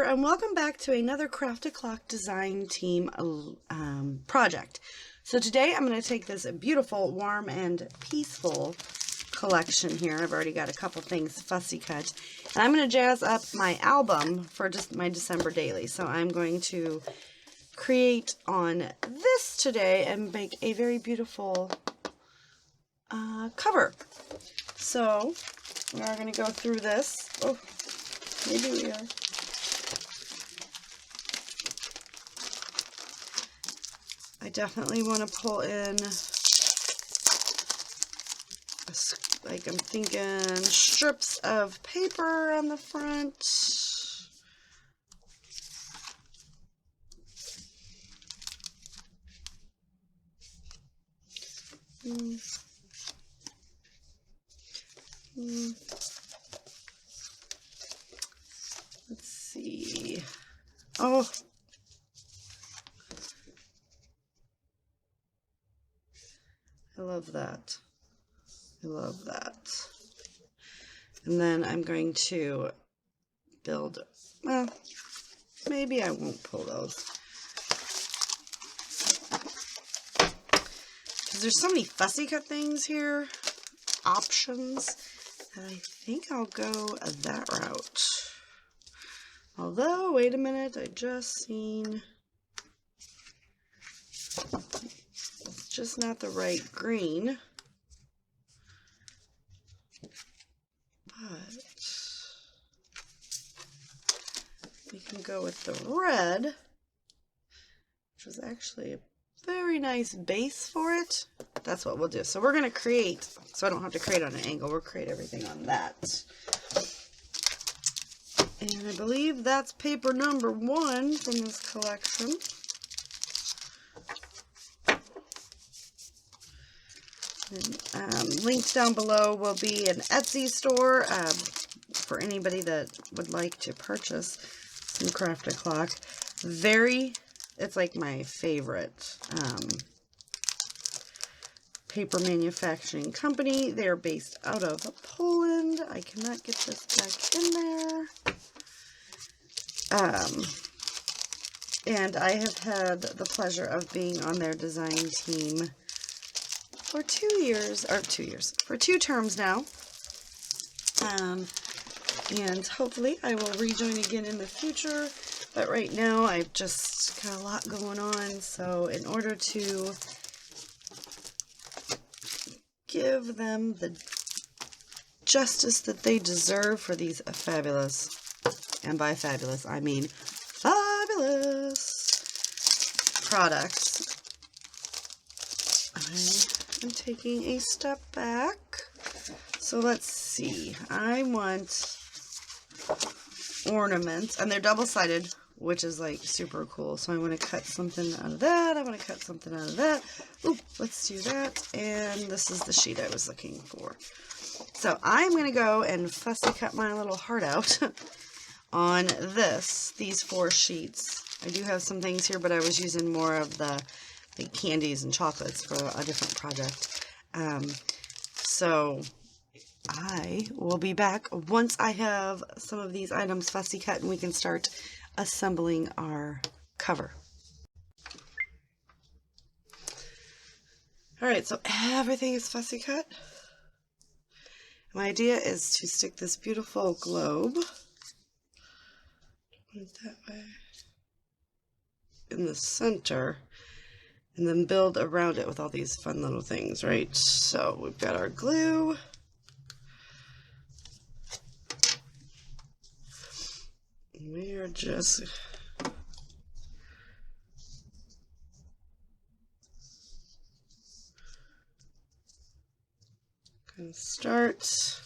and welcome back to another craft.o.clock design team project. So today I'm going to take this beautiful, warm, and peaceful collection here. I've already got a couple things fussy cut, and I'm going to jazz up my album for just my December daily. So I'm going to create on this today and make a very beautiful cover. So we are going to go through this. Oh, maybe we are. I definitely want to pull in, like I'm thinking strips of paper on the front. Let's see. Oh. I love that. I love that. And then I'm going to build, well, maybe I won't pull those. Because there's so many fussy cut things here, options, that I think I'll go that route. Although, wait a minute, I just seen, it's just not the right green. But we can go with the red, which is actually a very nice base for it. That's what we'll do. So we're going to create, so I don't have to create on an angle, we'll create everything on that. And I believe that's paper number 1 from this collection. And, linked down below will be an Etsy store for anybody that would like to purchase some craft.o.clock. It's like my favorite paper manufacturing company. They are based out of Poland. I cannot get this back in there. And I have had the pleasure of being on their design team for 2 years, for 2 terms now. And hopefully I will rejoin again in the future. But right now I've just got a lot going on. So in order to give them the justice that they deserve for these fabulous, and by fabulous I mean fabulous products, I'm taking a step back. So let's see. I want ornaments, and they're double-sided, which is like super cool. So I want to cut something out of that. I want to cut something out of that. Ooh, let's do that. And this is the sheet I was looking for. So I'm going to go and fussy cut my little heart out on these 4 sheets. I do have some things here, but I was using more of the candies and chocolates for a different project. So I will be back once I have some of these items fussy cut and we can start assembling our cover. Alright, so everything is fussy cut. My idea is to stick this beautiful globe that way in the center, and then build around it with all these fun little things, right? So we've got our glue. We are just going to start.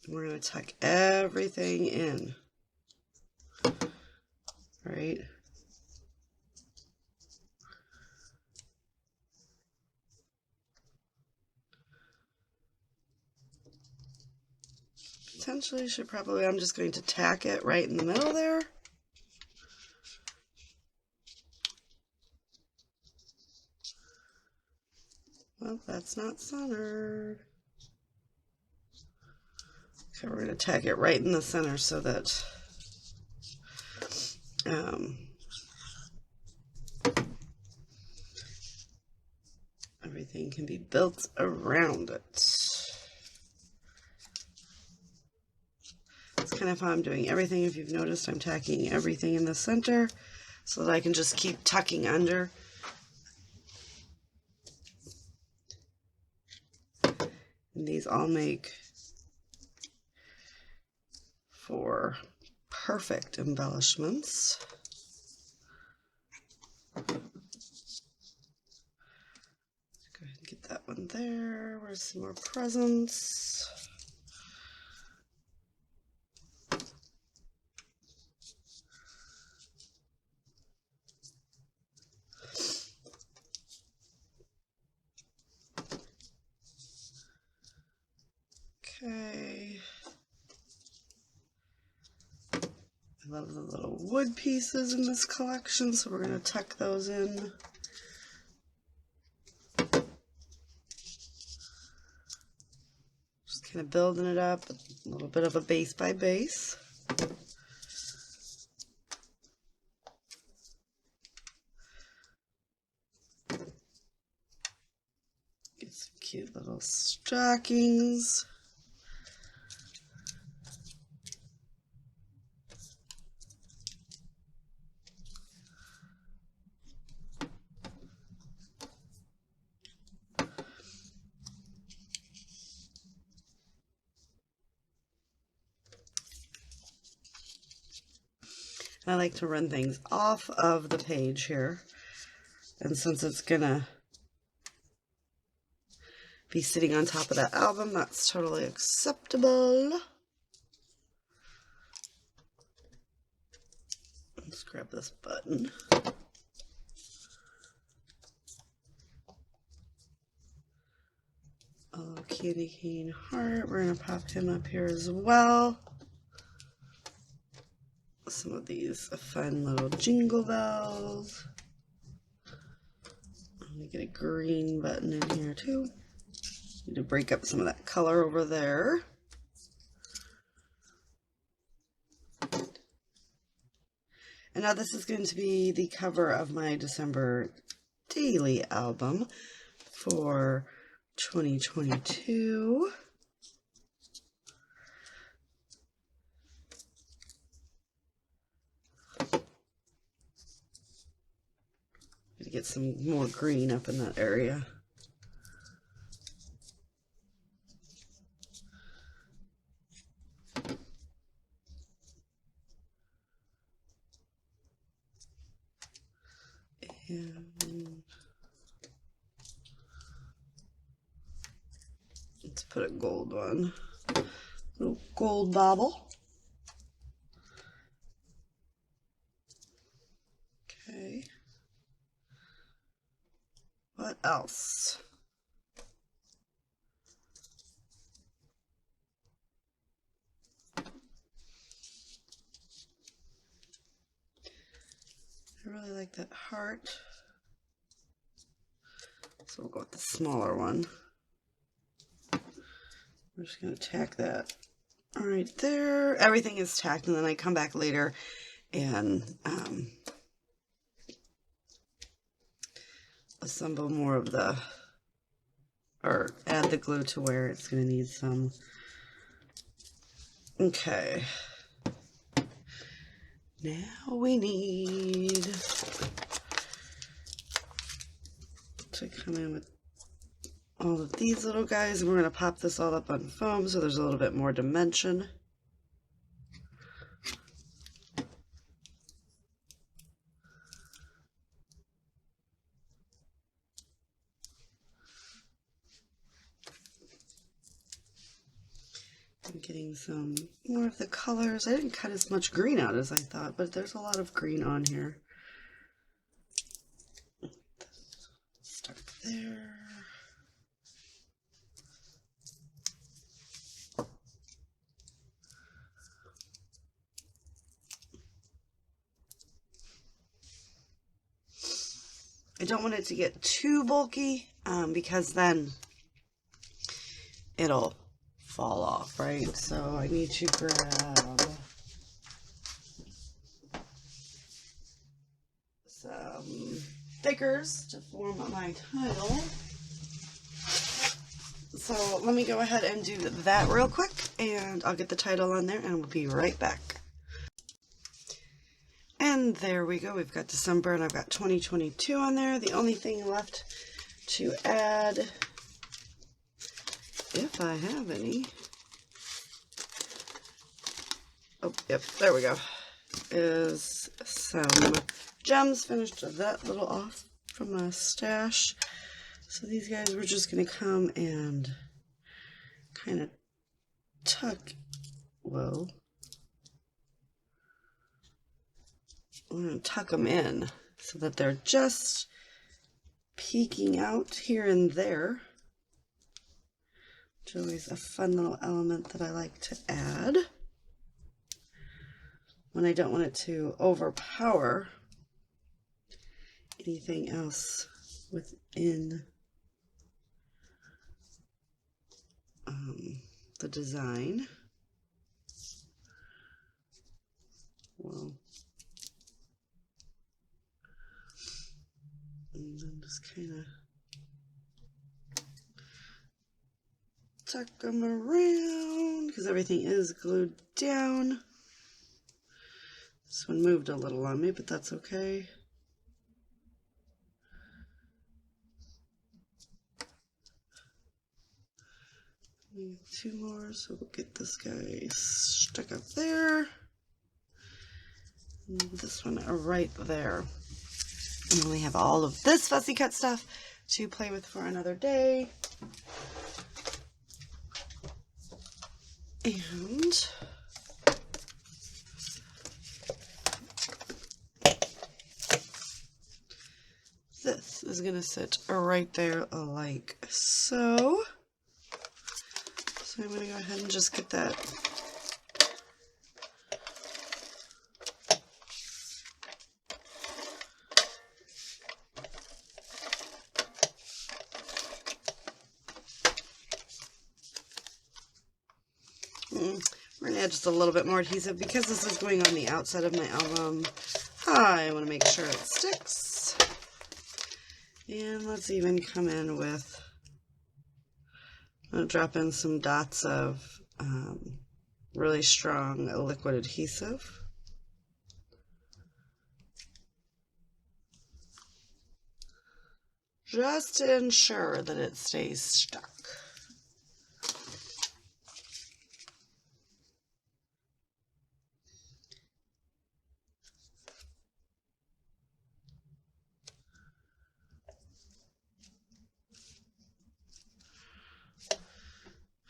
We're going to tuck everything in, right? Potentially should probably, I'm just going to tack it right in the middle there. It's not centered. Okay, we're going to tack it right in the center so that everything can be built around it. It's kind of how I'm doing everything. If you've noticed, I'm tacking everything in the center so that I can just keep tucking under. And these all make for perfect embellishments. Go ahead and get that one there. Where's some more presents? Okay. I love the little wood pieces in this collection, so we're going to tuck those in. Just kind of building it up, a little bit of a base by base. Get some cute little stockings. I like to run things off of the page here, and since it's gonna be sitting on top of that album, that's totally acceptable. Let's grab this button. A little candy cane heart. We're gonna pop him up here as well. Some of these fun little jingle bells. I'm gonna get a green button in here too. Need to break up some of that color over there. And now this is going to be the cover of my December daily album for 2022. Need to get some more green up in that area. And let's put a gold one. Little gold bobble. Okay. What else? I really like that heart. So we'll go with the smaller one. We're just going to tack that right there. Everything is tacked, and then I come back later and assemble more of the, or add the glue to where it's going to need some. Okay. Now we need to come in with all of these little guys, and we're going to pop this all up on foam so there's a little bit more dimension. I'm getting some more of the colors. I didn't cut as much green out as I thought, but there's a lot of green on here. Start there. I don't want it to get too bulky because then it'll fall off, right? So I need to grab some stickers to form my title. So let me go ahead and do that real quick, and I'll get the title on there and we'll be right back. And there we go. We've got December and I've got 2022 on there. The only thing left to add, if I have any, oh, yep, there we go, is some gems. Finished that little off from my stash. So these guys, we're just going to come and kind of tuck, whoa, I'm going to tuck them in so that they're just peeking out here and there, which is always a fun little element that I like to add when I don't want it to overpower anything else within the design. Well, and then just kind of tuck them around because everything is glued down. This one moved a little on me, but that's okay. Need 2 more, so we'll get this guy stuck up there. And this one right there. And we have all of this fussy cut stuff to play with for another day. And this is going to sit right there like so. So I'm going to go ahead and just get that we're going to add just a little bit more adhesive because this is going on the outside of my album. I want to make sure it sticks. And let's even come in with, I'm going to drop in some dots of really strong liquid adhesive. Just to ensure that it stays stuck.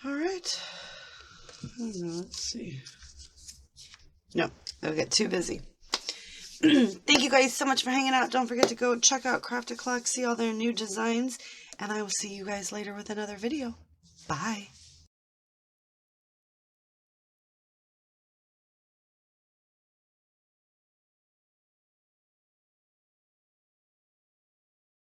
All right. Let's see. No, I'll get too busy. Thank you guys so much for hanging out. Don't forget to go check out craft.o.clock, see all their new designs, and I will see you guys later with another video. Bye.